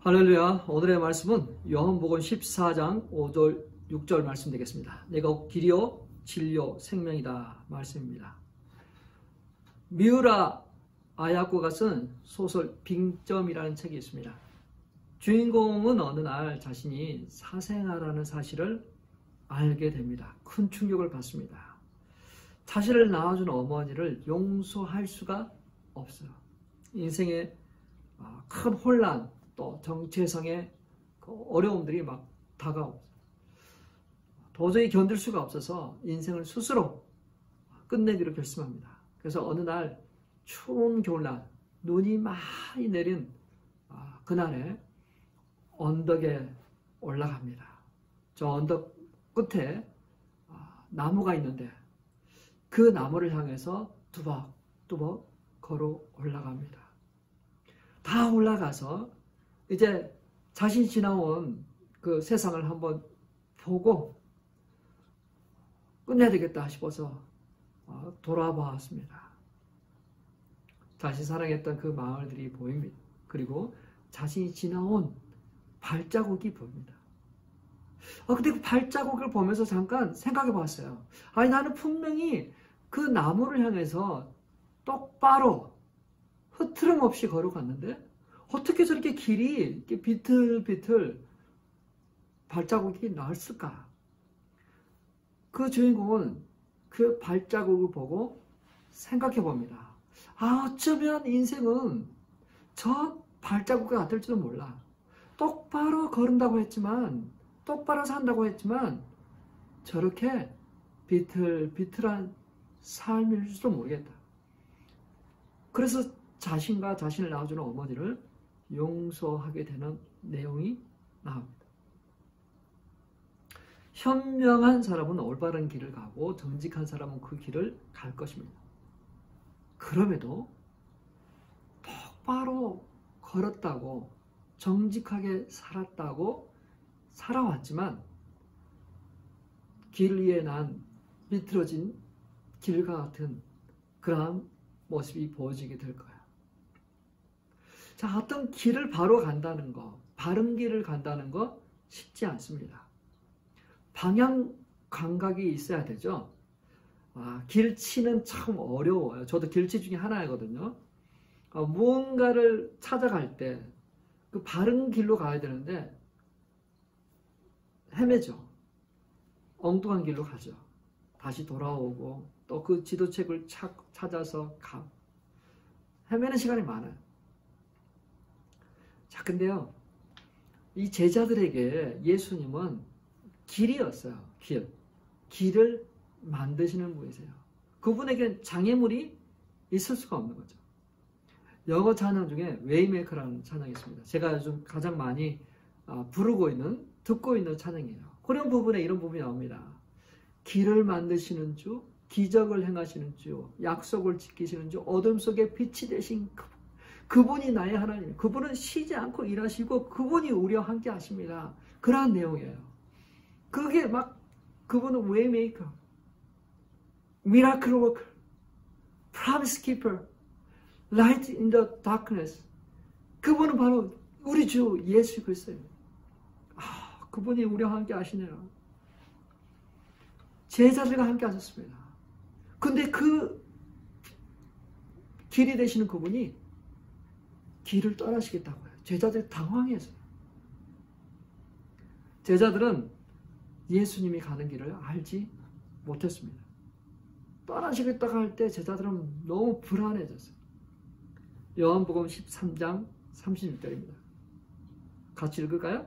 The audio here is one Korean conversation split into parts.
할렐루야. 오늘의 말씀은 요한복음 14장 5절 6절 말씀 되겠습니다. 내가 길이요 진리요 생명이다 말씀입니다. 미우라 아야코가 쓴 소설 빙점이라는 책이 있습니다. 주인공은 어느 날 자신이 사생아라는 사실을 알게 됩니다. 큰 충격을 받습니다. 자신을 낳아준 어머니를 용서할 수가 없어요. 인생의 큰 혼란, 또 정체성의 어려움들이 막 다가오고 도저히 견딜 수가 없어서 인생을 스스로 끝내기로 결심합니다. 그래서 어느 날 추운 겨울날 눈이 많이 내린 그날에 언덕에 올라갑니다. 저 언덕 끝에 나무가 있는데 그 나무를 향해서 뚜벅뚜벅 걸어 올라갑니다. 다 올라가서 이제 자신이 지나온 그 세상을 한번 보고 끝내야 되겠다 싶어서 돌아보았습니다. 자신이 사랑했던 그 마을들이 보입니다. 그리고 자신이 지나온 발자국이 보입니다. 근데 그 발자국을 보면서 잠깐 생각해 봤어요. 아니, 나는 분명히 그 나무를 향해서 똑바로 흐트름 없이 걸어갔는데 어떻게 저렇게 길이 이렇게 비틀비틀 발자국이 나왔을까? 그 주인공은 그 발자국을 보고 생각해 봅니다. 어쩌면 인생은 저 발자국 같을지도 몰라. 똑바로 걸은다고 했지만, 똑바로 산다고 했지만 저렇게 비틀비틀한 삶일지도 모르겠다. 그래서 자신과 자신을 낳아주는 어머니를 용서하게 되는 내용이 나옵니다. 현명한 사람은 올바른 길을 가고 정직한 사람은 그 길을 갈 것입니다. 그럼에도 똑바로 걸었다고 정직하게 살았다고 살아왔지만 길 위에 난 비틀어진 길과 같은 그러한 모습이 보여지게 될 거예요. 자, 어떤 길을 바로 간다는 거, 바른 길을 간다는 거 쉽지 않습니다. 방향 감각이 있어야 되죠. 길치는 참 어려워요. 저도 길치 중에 하나이거든요. 무언가를 찾아갈 때 그 바른 길로 가야 되는데 헤매죠. 엉뚱한 길로 가죠. 다시 돌아오고 또 그 지도책을 찾아서 가고 헤매는 시간이 많아요. 자, 근데요, 이 제자들에게 예수님은 길이었어요. 길을 만드시는 분이세요. 그분에게 장애물이 있을 수가 없는 거죠. 영어 찬양 중에 웨이메이커라는 찬양이 있습니다. 제가 요즘 가장 많이 부르고 있는, 듣고 있는 찬양이에요. 그런 부분에 이런 부분이 나옵니다. 길을 만드시는 주, 기적을 행하시는 주, 약속을 지키시는 주, 어둠 속에 빛이 되신 그분이 나의 하나님. 그분은 쉬지 않고 일하시고 그분이 우리와 함께 하십니다. 그러한 내용이에요. 그게 막 그분은 웨이메이커, 미라클 워커, 프로미스 키퍼, 라이트 인 더 다크니스. 그분은 바로 우리 주 예수 그리스도입니다. 그분이 우리와 함께 하시네요. 제자들과 함께 하셨습니다. 근데 그 길이 되시는 그분이 길을 떠나시겠다고 해요. 제자들이 당황해서. 제자들은 예수님이 가는 길을 알지 못했습니다. 떠나시겠다고 할 때 제자들은 너무 불안해졌어요. 요한복음 13장 36절입니다. 같이 읽을까요?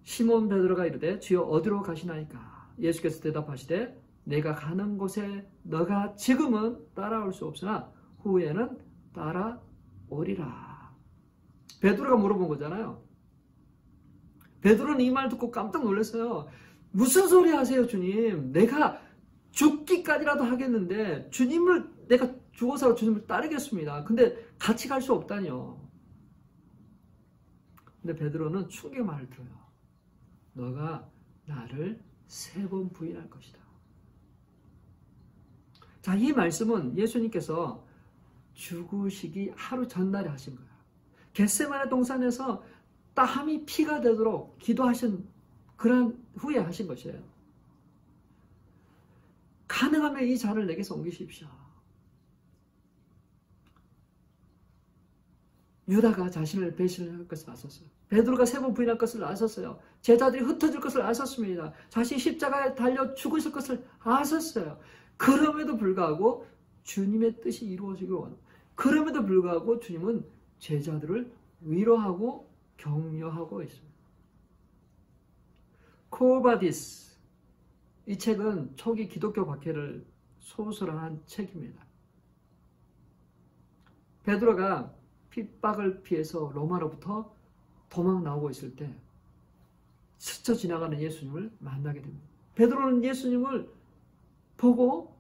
시몬 베드로가 이르되 주여 어디로 가시나이까? 예수께서 대답하시되 내가 가는 곳에 너가 지금은 따라올 수 없으나 후에는 따라오리라. 베드로가 물어본 거잖아요. 베드로는 이 말 듣고 깜짝 놀랐어요. 무슨 소리 하세요, 주님? 내가 죽기까지라도 하겠는데 주님을 내가 죽어서 주님을 따르겠습니다. 근데 같이 갈 수 없다니요. 근데 베드로는 충격의 말을 들어요. 너가 나를 3번 부인할 것이다. 자, 이 말씀은 예수님께서 죽으시기 하루 전날에 하신 거예요. 겟세마네 동산에서 땀이 피가 되도록 기도하신 그런 후에 하신 것이에요. 가능하면 이 잔을 내게서 옮기십시오. 유다가 자신을 배신할 것을 아셨어요. 베드로가 3번 부인할 것을 아셨어요. 제자들이 흩어질 것을 아셨습니다. 자신이 십자가에 달려 죽으실 것을 아셨어요. 그럼에도 불구하고 주님의 뜻이 이루어지길 원합니다. 그럼에도 불구하고 주님은 제자들을 위로하고 격려하고 있습니다. 코바디스, 이 책은 초기 기독교 박해를 소설한 책입니다. 베드로가 핍박을 피해서 로마로부터 도망 나오고 있을 때 스쳐 지나가는 예수님을 만나게 됩니다. 베드로는 예수님을 보고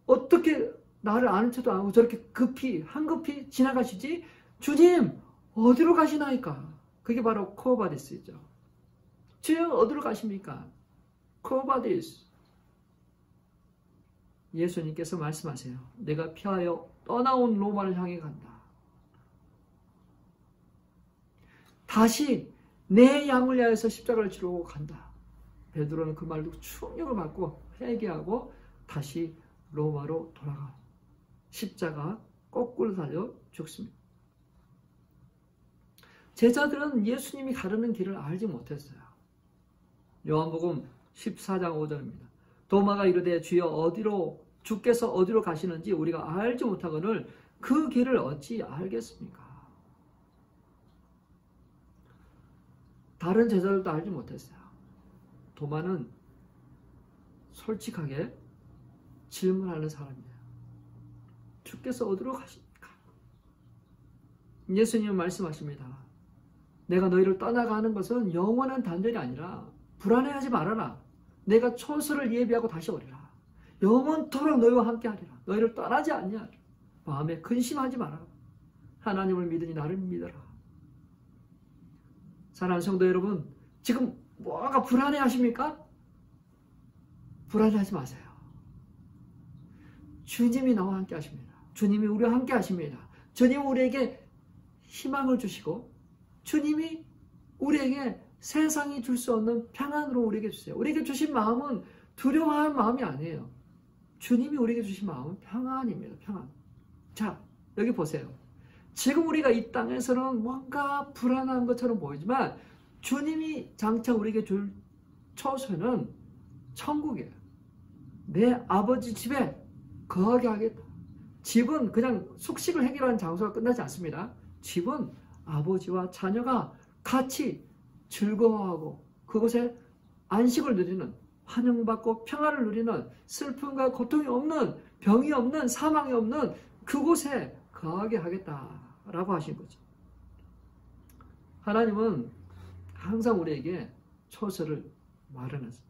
어떻게 나를 아는 척도 안 하고 저렇게 한급히 지나가시지? 주님 어디로 가시나이까? 그게 바로 코바디스죠. 주님 어디로 가십니까? 코바디스. 예수님께서 말씀하세요. 내가 피하여 떠나온 로마를 향해 간다. 다시 내 양을 위하여서 십자가를 지르고 간다. 베드로는 그 말로 충격을 받고 회개하고 다시 로마로 돌아가 십자가 거꾸로 달려 죽습니다. 제자들은 예수님이 가르는 길을 알지 못했어요. 요한복음 14장 5절입니다. 도마가 이르되 주여 주께서 어디로 가시는지 우리가 알지 못하거늘 그 길을 어찌 알겠습니까? 다른 제자들도 알지 못했어요. 도마는 솔직하게 질문하는 사람이에요. 주께서 어디로 가십니까? 예수님은 말씀하십니다. 내가 너희를 떠나가는 것은 영원한 단절이 아니라 불안해하지 말아라. 내가 초소를 예비하고 다시 오리라. 영원토록 너희와 함께하리라. 너희를 떠나지 않냐리라. 마음에 근심하지 마라. 하나님을 믿으니 나를 믿어라. 사랑하는 성도 여러분, 지금 뭐가 불안해하십니까? 불안해하지 마세요. 주님이 나와 함께 하십니다. 주님이 우리와 함께 하십니다. 주님은 우리에게 희망을 주시고 주님이 우리에게 세상이 줄 수 없는 평안으로 우리에게 주세요. 우리에게 주신 마음은 두려워하는 마음이 아니에요. 주님이 우리에게 주신 마음은 평안입니다. 평안. 자, 여기 보세요. 지금 우리가 이 땅에서는 뭔가 불안한 것처럼 보이지만 주님이 장차 우리에게 줄 초소는 천국이에요. 내 아버지 집에 거하게 하겠다. 집은 그냥 숙식을 해결하는 장소가 끝나지 않습니다. 집은 아버지와 자녀가 같이 즐거워하고 그곳에 안식을 누리는, 환영받고 평화를 누리는, 슬픔과 고통이 없는, 병이 없는, 사망이 없는 그곳에 거하게 하겠다라고 하신 거죠. 하나님은 항상 우리에게 초소를 마련하셨어요.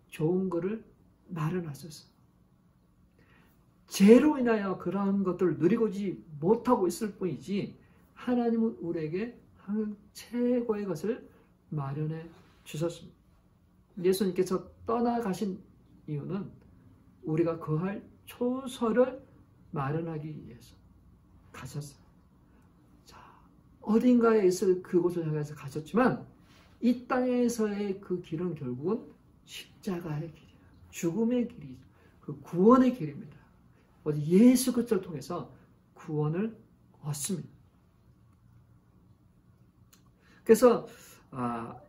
좋은 거를 마련하셨어요. 죄로 인하여 그러한 것들을 누리고지 못하고 있을 뿐이지 하나님은 우리에게 항상 최고의 것을 마련해 주셨습니다. 예수님께서 떠나가신 이유는 우리가 거할 초소를 마련하기 위해서 가셨어요. 자, 어딘가에 있을 그곳을 향해서 가셨지만 이 땅에서의 그 길은 결국은 십자가의 길이에요. 죽음의 길이죠. 그 구원의 길입니다. 예수 그리스도를 통해서 구원을 얻습니다. 그래서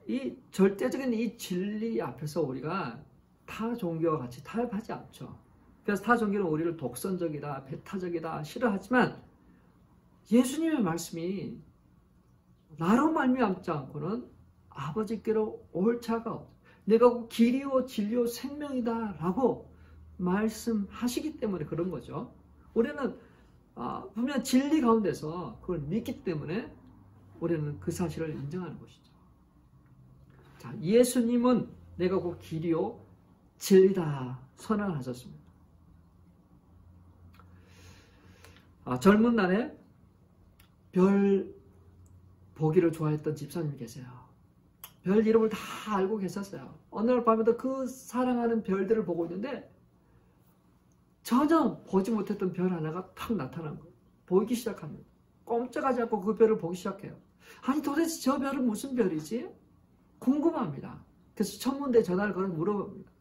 이 절대적인 이 진리 앞에서 우리가 타 종교와 같이 타협하지 않죠. 그래서 타 종교는 우리를 독선적이다, 배타적이다 싫어하지만 예수님의 말씀이 나로 말미암지 않고는 아버지께로 올 자가 없다. 내가 길이요 진리요 생명이다 라고 말씀하시기 때문에 그런 거죠. 우리는 분명 진리 가운데서 그걸 믿기 때문에 우리는 그 사실을 인정하는 것이죠. 자, 예수님은 내가 그 길이요 진리다 선언하셨습니다. 젊은 날에 별 보기를 좋아했던 집사님이 계세요. 별 이름을 다 알고 계셨어요. 어느 날 밤에도 그 사랑하는 별들을 보고 있는데 전혀 보지 못했던 별 하나가 탁 나타난 거예요. 보이기 시작합니다. 꼼짝하지 않고 그 별을 보기 시작해요. 아니 도대체 저 별은 무슨 별이지? 궁금합니다. 그래서 천문대에 전화를 걸어 물어봅니다.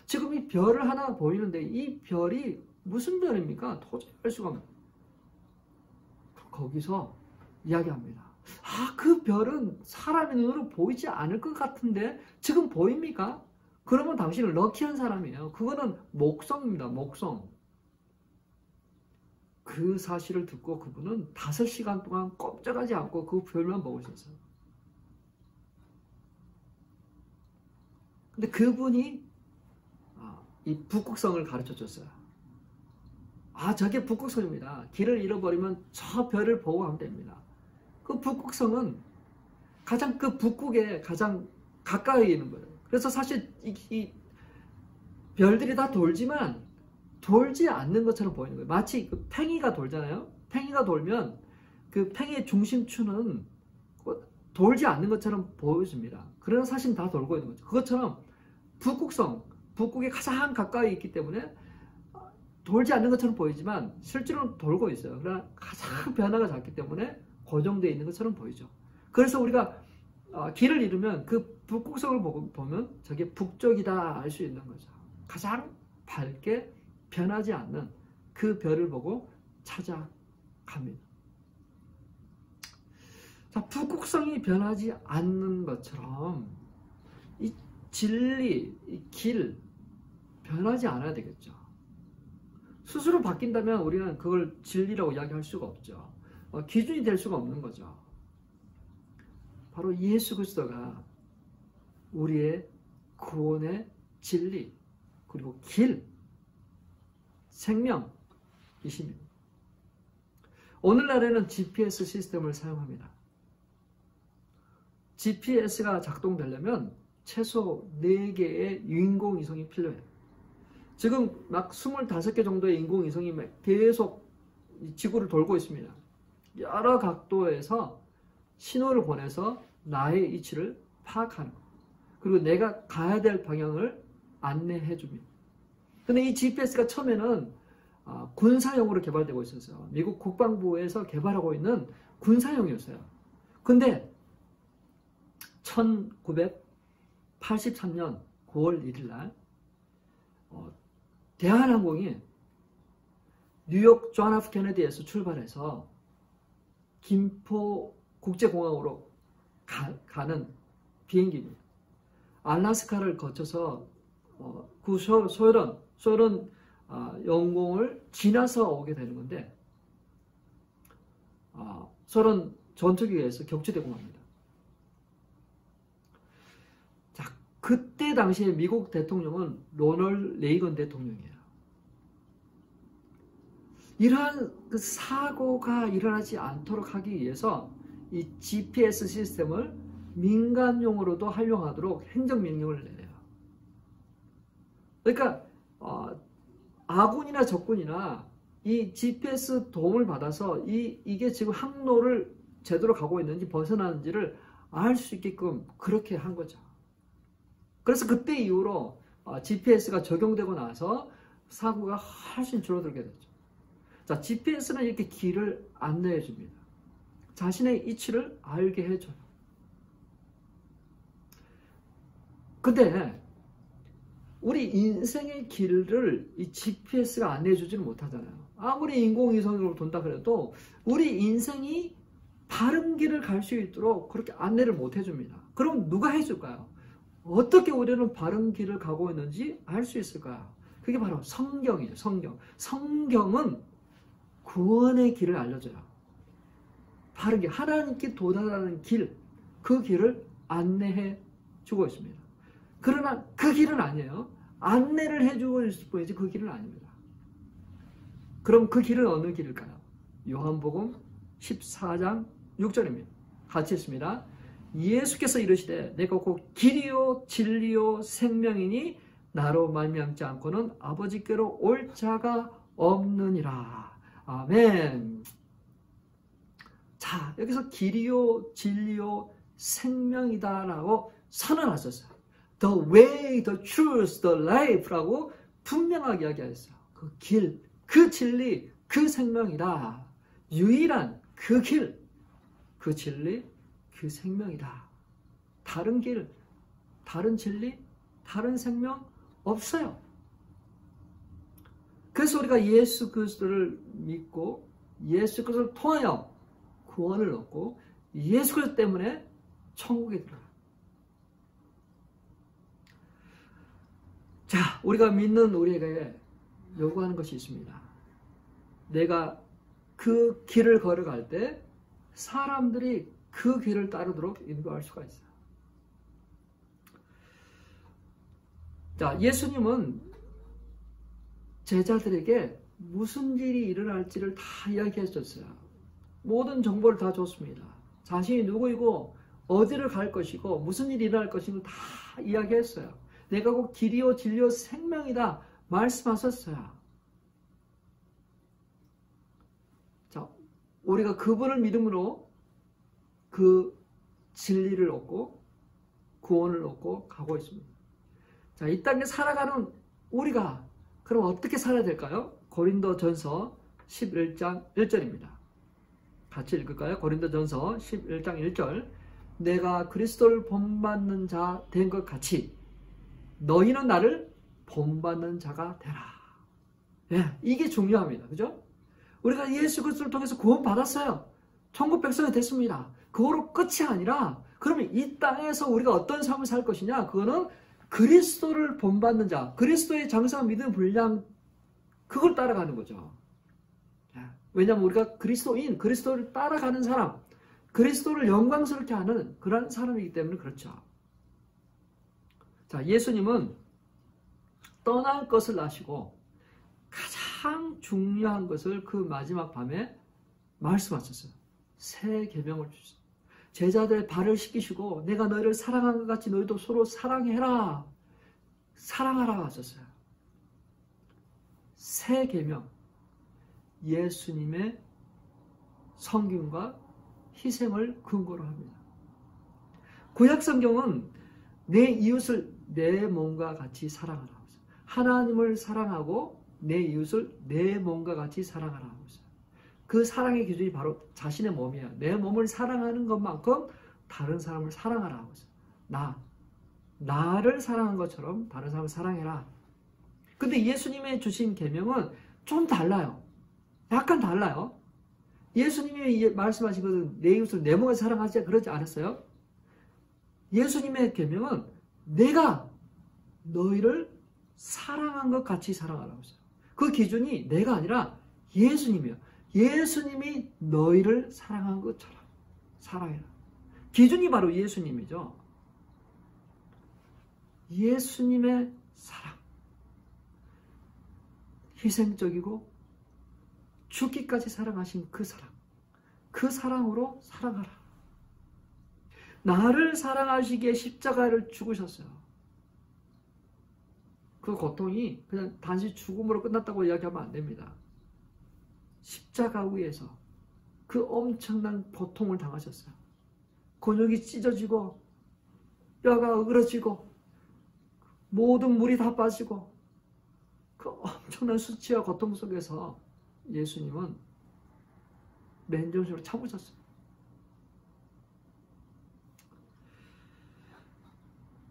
지금 이 별을 하나 보이는데 이 별이 무슨 별입니까? 도저히 알 수가 없습니다. 거기서 이야기합니다. 아, 그 별은 사람의 눈으로 보이지 않을 것 같은데 지금 보입니까? 그러면 당신은 럭키한 사람이에요. 그거는 목성입니다. 목성. 그 사실을 듣고 그분은 5시간 동안 꼼짝하지 않고 그 별만 보고 있었어요. 근데 그분이 이 북극성을 가르쳐 줬어요. 아, 저게 북극성입니다. 길을 잃어버리면 저 별을 보고 가면 됩니다. 그 북극성은 가장 그 북극에 가장 가까이 있는 거예요. 그래서 사실 이 별들이 다 돌지만 돌지 않는 것처럼 보이는 거예요. 마치 그 팽이가 돌잖아요. 팽이가 돌면 그 팽이의 중심추는 돌지 않는 것처럼 보여집니다. 그러나 사실 다 돌고 있는 거죠. 그것처럼 북극성, 북극에 가장 가까이 있기 때문에 돌지 않는 것처럼 보이지만 실제로는 돌고 있어요. 그러나 가장 변화가 작기 때문에 고정되어 있는 것처럼 보이죠. 그래서 우리가 길을 잃으면 그 북극성을 보면 저게 북쪽이다 알 수 있는 거죠. 가장 밝게 변하지 않는 그 별을 보고 찾아갑니다. 자, 북극성이 변하지 않는 것처럼 이 진리, 이 길 변하지 않아야 되겠죠. 스스로 바뀐다면 우리는 그걸 진리라고 이야기할 수가 없죠. 기준이 될 수가 없는 거죠. 바로 예수 그리스도가 우리의 구원의 진리, 그리고 길, 생명이십니다. 오늘날에는 GPS 시스템을 사용합니다. GPS가 작동되려면 최소 4개의 인공위성이 필요해요. 지금 막 25개 정도의 인공위성이 계속 지구를 돌고 있습니다. 여러 각도에서 신호를 보내서 나의 위치를 파악하는 것. 그리고 내가 가야 될 방향을 안내해 줍니다. 근데 이 GPS가 처음에는 군사용으로 개발되고 있었어요. 미국 국방부에서 개발하고 있는 군사용이었어요. 근데 1983년 9월 1일 날 대한항공이 뉴욕 존 F 케네디에서 출발해서 김포 국제공항으로 가는 비행기입니다. 알래스카를 거쳐서 그 소련 영공을 지나서 오게 되는 건데 소련 전투기에서 격추되고 맙니다. 자, 그때 당시에 미국 대통령은 로널드 레이건 대통령이에요. 이러한 그 사고가 일어나지 않도록 하기 위해서 이 GPS 시스템을 민간용으로도 활용하도록 행정명령을 내려요. 그러니까 아군이나 적군이나 이 GPS 도움을 받아서 이게 지금 항로를 제대로 가고 있는지 벗어나는지를 알 수 있게끔 그렇게 한 거죠. 그래서 그때 이후로 GPS가 적용되고 나서 사고가 훨씬 줄어들게 됐죠. 자, GPS는 이렇게 길을 안내해 줍니다. 자신의 위치를 알게 해줘요. 근데 우리 인생의 길을 이 GPS가 안내해 주지는 못하잖아요. 아무리 인공위성으로 돈다 그래도 우리 인생이 바른 길을 갈 수 있도록 그렇게 안내를 못 해줍니다. 그럼 누가 해줄까요? 어떻게 우리는 바른 길을 가고 있는지 알 수 있을까요? 그게 바로 성경이에요. 성경. 성경은 구원의 길을 알려줘요. 바른 길, 하나님께 도달하는 길, 그 길을 안내해 주고 있습니다. 그러나 그 길은 아니에요. 안내를 해주고 있을 뿐이지 그 길은 아닙니다. 그럼 그 길은 어느 길일까요? 요한복음 14장 6절입니다. 같이 읽습니다. 예수께서 이르시되 내가 곧 길이요 진리요 생명이니 나로 말미암지 않고는 아버지께로 올 자가 없느니라. 아멘. 자, 여기서 길이요 진리요 생명이다라고 선언하셨어요. The way, the truth, the life라고 분명하게 이야기하셨어요. 그 길, 그 진리, 그 생명이다. 유일한 그 길, 그 진리, 그 생명이다. 다른 길, 다른 진리, 다른 생명 없어요. 그래서 우리가 예수 그리스도를 믿고 예수 그리스도를 통하여 구원을 얻고 예수 그리스도 때문에 천국에 들어가요. 자, 우리가 믿는 우리에게 요구하는 것이 있습니다. 내가 그 길을 걸어갈 때 사람들이 그 길을 따르도록 인도할 수가 있어요. 자, 예수님은 제자들에게 무슨 일이 일어날지를 다 이야기해 줬어요. 모든 정보를 다 줬습니다. 자신이 누구이고 어디를 갈 것이고 무슨 일이 일어날 것인가 다 이야기했어요. 내가 곧 길이요 진리요 생명이다 말씀하셨어요. 자, 우리가 그분을 믿음으로 그 진리를 얻고 구원을 얻고 가고 있습니다. 자, 이 땅에 살아가는 우리가 그럼 어떻게 살아야 될까요? 고린도전서 11장 1절입니다. 같이 읽을까요? 고린도전서 11장 1절. 내가 그리스도를 본받는 자 된 것 같이 너희는 나를 본받는 자가 되라. 예, 이게 중요합니다. 그죠? 우리가 예수 그리스도를 통해서 구원 받았어요. 천국 백성이 됐습니다. 그거로 끝이 아니라 그러면 이 땅에서 우리가 어떤 삶을 살 것이냐? 그거는 그리스도를 본받는 자, 그리스도의 장성한 믿음 분량 그걸 따라가는 거죠. 왜냐하면 우리가 그리스도인, 그리스도를 따라가는 사람, 그리스도를 영광스럽게 하는 그런 사람이기 때문에 그렇죠. 자, 예수님은 떠날 것을 아시고 가장 중요한 것을 그 마지막 밤에 말씀하셨어요. 새 계명을 주셨어요. 제자들의 발을 씻기시고 내가 너희를 사랑한 것 같이 너희도 서로 사랑해라. 사랑하라 하셨어요. 새 계명, 예수님의 성김과 희생을 근거로 합니다. 구약 성경은 내 이웃을 내 몸과 같이 사랑하라 하고 있어요. 하나님을 사랑하고 내 이웃을 내 몸과 같이 사랑하라 하고 있어요. 그 사랑의 기준이 바로 자신의 몸이에요. 내 몸을 사랑하는 것만큼 다른 사람을 사랑하라 하고 있어요. 나를 사랑한 것처럼 다른 사람을 사랑해라. 근데 예수님의 주신 계명은 좀 달라요. 약간 달라요. 예수님이 말씀하신 것은 내 이웃을 내 몸을 사랑하지 그러지 않았어요. 예수님의 계명은 내가 너희를 사랑한 것 같이 사랑하라고 했어요. 그 기준이 내가 아니라 예수님이에요. 예수님이 너희를 사랑한 것처럼 사랑해라. 기준이 바로 예수님이죠. 예수님의 사랑. 희생적이고 죽기까지 사랑하신 그 사랑. 그 사랑으로 사랑하라. 나를 사랑하시기에 십자가를 죽으셨어요. 그 고통이 그냥 단지 죽음으로 끝났다고 이야기하면 안 됩니다. 십자가 위에서 그 엄청난 고통을 당하셨어요. 근육이 찢어지고 뼈가 으그러지고 모든 물이 다 빠지고 그 엄청난 수치와 고통 속에서 예수님은 맨정신으로 참으셨어요.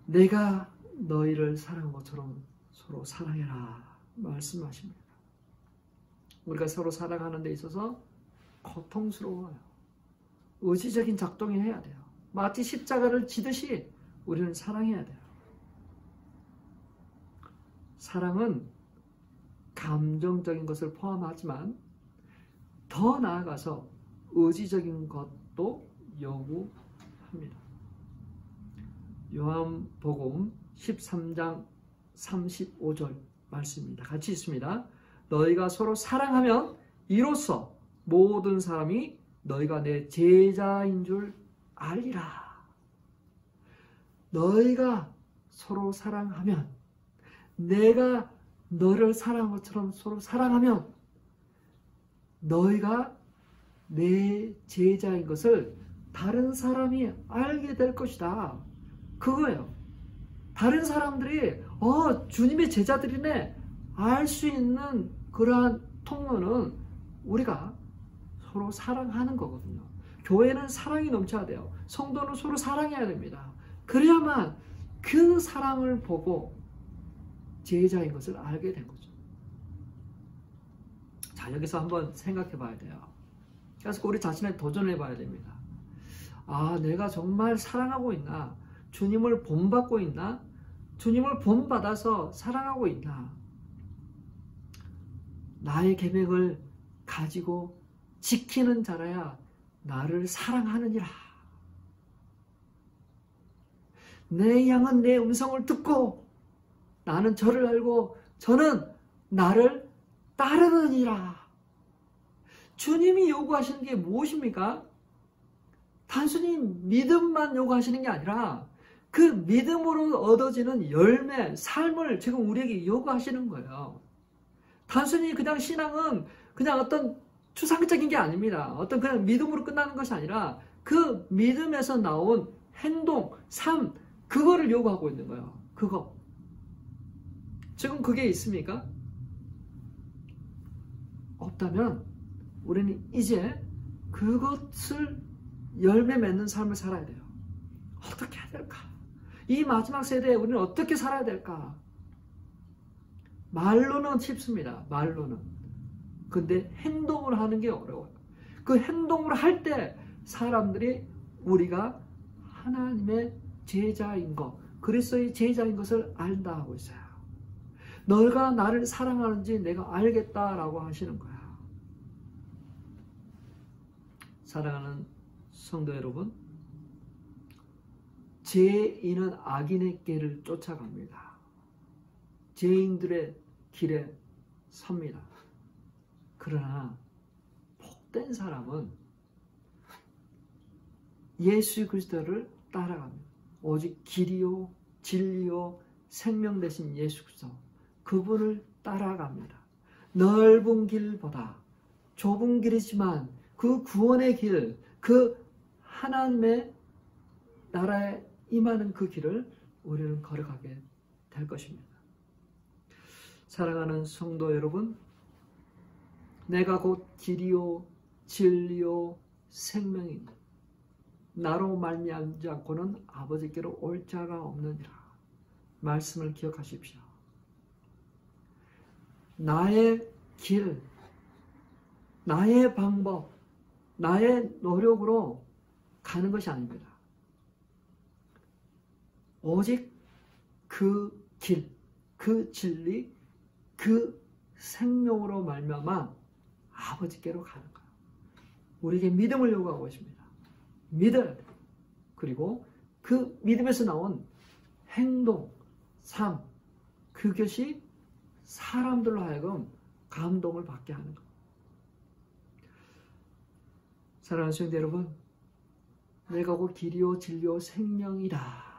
내가 너희를 사랑한 것처럼 서로 사랑해라 말씀하십니다. 우리가 서로 사랑하는 데 있어서 고통스러워요. 의지적인 작동을 해야 돼요. 마치 십자가를 지듯이 우리는 사랑해야 돼요. 사랑은 감정적인 것을 포함하지만 더 나아가서 의지적인 것도 요구합니다. 요한복음 13장 35절 말씀입니다. 같이 있습니다. 너희가 서로 사랑하면 이로써 모든 사람이 너희가 내 제자인 줄 알리라. 너희가 서로 사랑하면, 내가 너를 사랑한 것처럼 서로 사랑하면 너희가 내 제자인 것을 다른 사람이 알게 될 것이다. 그거예요. 다른 사람들이 주님의 제자들이네 알 수 있는 그러한 통로는 우리가 서로 사랑하는 거거든요. 교회는 사랑이 넘쳐야 돼요. 성도는 서로 사랑해야 됩니다. 그래야만 그 사랑을 보고 제자인 것을 알게 된 거죠. 자, 여기서 한번 생각해 봐야 돼요. 그래서 우리 자신에 도전해 봐야 됩니다. 아, 내가 정말 사랑하고 있나? 주님을 본받고 있나? 주님을 본받아서 사랑하고 있나? 나의 계명을 가지고 지키는 자라야 나를 사랑하느니라. 내 양은 내 음성을 듣고 나는 저를 알고 저는 나를 따르느니라. 주님이 요구하시는 게 무엇입니까? 단순히 믿음만 요구하시는 게 아니라 그 믿음으로 얻어지는 열매, 삶을 지금 우리에게 요구하시는 거예요. 단순히 그냥 신앙은 그냥 어떤 추상적인 게 아닙니다. 어떤 그냥 믿음으로 끝나는 것이 아니라 그 믿음에서 나온 행동, 삶, 그거를 요구하고 있는 거예요. 그거. 지금 그게 있습니까? 없다면 우리는 이제 그것을 열매 맺는 삶을 살아야 돼요. 어떻게 해야 될까? 이 마지막 세대에 우리는 어떻게 살아야 될까? 말로는 쉽습니다. 말로는. 근데 행동을 하는 게 어려워요. 그 행동을 할 때 사람들이 우리가 하나님의 제자인 것, 그리스도의 제자인 것을 안다 하고 있어요. 너가 나를 사랑하는지 내가 알겠다라고 하시는 거야. 사랑하는 성도 여러분, 죄인은 악인의 길을 쫓아갑니다. 죄인들의 길에 섭니다. 그러나 복된 사람은 예수 그리스도를 따라갑니다. 오직 길이요 진리요 생명 되신 예수 그리스도, 그분을 따라갑니다. 넓은 길보다 좁은 길이지만 그 구원의 길, 그 하나님의 나라에 임하는 그 길을 우리는 걸어가게 될 것입니다. 사랑하는 성도 여러분, 내가 곧 길이요 진리요 생명이니 나로 말미암지 않고는 아버지께로 올 자가 없느니라. 말씀을 기억하십시오. 나의 길, 나의 방법, 나의 노력으로 가는 것이 아닙니다. 오직 그 길, 그 진리, 그 생명으로 말미암아 아버지께로 가는 거예요. 우리에게 믿음을 요구하고 있습니다. 믿어야 돼요. 그리고 그 믿음에서 나온 행동, 삶, 그것이 사람들로 하여금 감동을 받게 하는 것. 사랑하는 성도 여러분, 내가 곧 길이요 진리요 생명이다.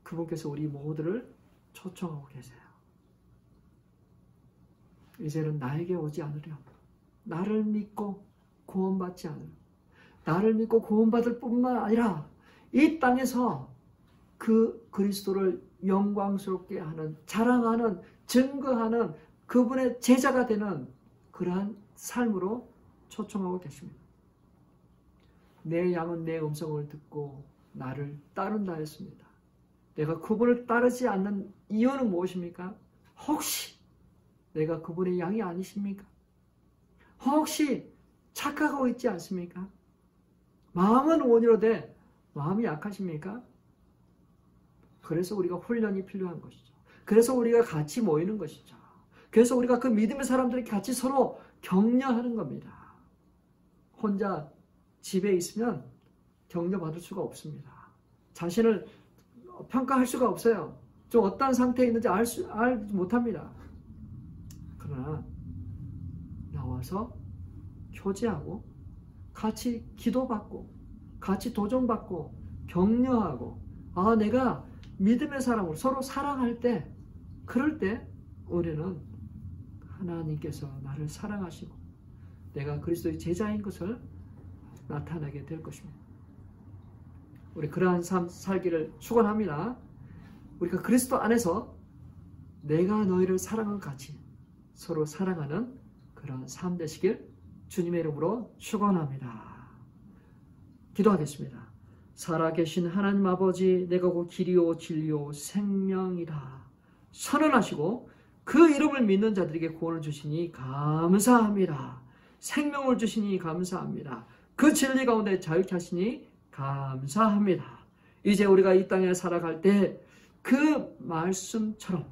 그분께서 우리 모두를 초청하고 계세요. 이제는 나에게 오지 않으렴. 나를 믿고 구원받지 않으렴. 나를 믿고 구원받을 뿐만 아니라 이 땅에서 그 그리스도를 영광스럽게 하는, 자랑하는, 증거하는 그분의 제자가 되는 그러한 삶으로 초청하고 계십니다. 내 양은 내 음성을 듣고 나를 따른다 했습니다. 내가 그분을 따르지 않는 이유는 무엇입니까? 혹시 내가 그분의 양이 아니십니까? 혹시 착각하고 있지 않습니까? 마음은 원이로되 마음이 약하십니까? 그래서 우리가 훈련이 필요한 것이죠. 그래서 우리가 같이 모이는 것이죠. 그래서 우리가 그 믿음의 사람들이 같이 서로 격려하는 겁니다. 혼자 집에 있으면 격려받을 수가 없습니다. 자신을 평가할 수가 없어요. 좀 어떤 상태에 있는지 알 못합니다. 그러나 나와서 교제하고 같이 기도받고 같이 도전받고 격려하고, 아, 내가 믿음의 사람으로 서로 사랑할 때, 그럴 때 우리는 하나님께서 나를 사랑하시고 내가 그리스도의 제자인 것을 나타나게 될 것입니다. 우리 그러한 삶 살기를 축원합니다. 우리가 그리스도 안에서 내가 너희를 사랑한 같이 서로 사랑하는 그런 삶 되시길 주님의 이름으로 축원합니다. 기도하겠습니다. 살아계신 하나님 아버지, 내가 곧 길이요 진리요 생명이라 선언하시고 그 이름을 믿는 자들에게 구원을 주시니 감사합니다. 생명을 주시니 감사합니다. 그 진리 가운데 자유케 하시니 감사합니다. 이제 우리가 이 땅에 살아갈 때 그 말씀처럼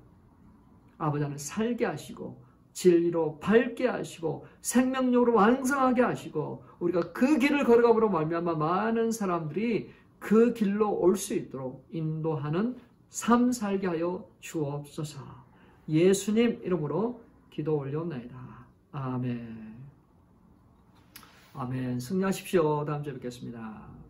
아버지 하나님 살게 하시고 진리로 밝게 하시고 생명력으로 왕성하게 하시고 우리가 그 길을 걸어감으로 말미암아 많은 사람들이 그 길로 올 수 있도록 인도하는 삶 살게 하여 주옵소서. 예수님 이름으로 기도 올려옵나이다. 아멘. 아멘. 승리하십시오. 다음 주에 뵙겠습니다.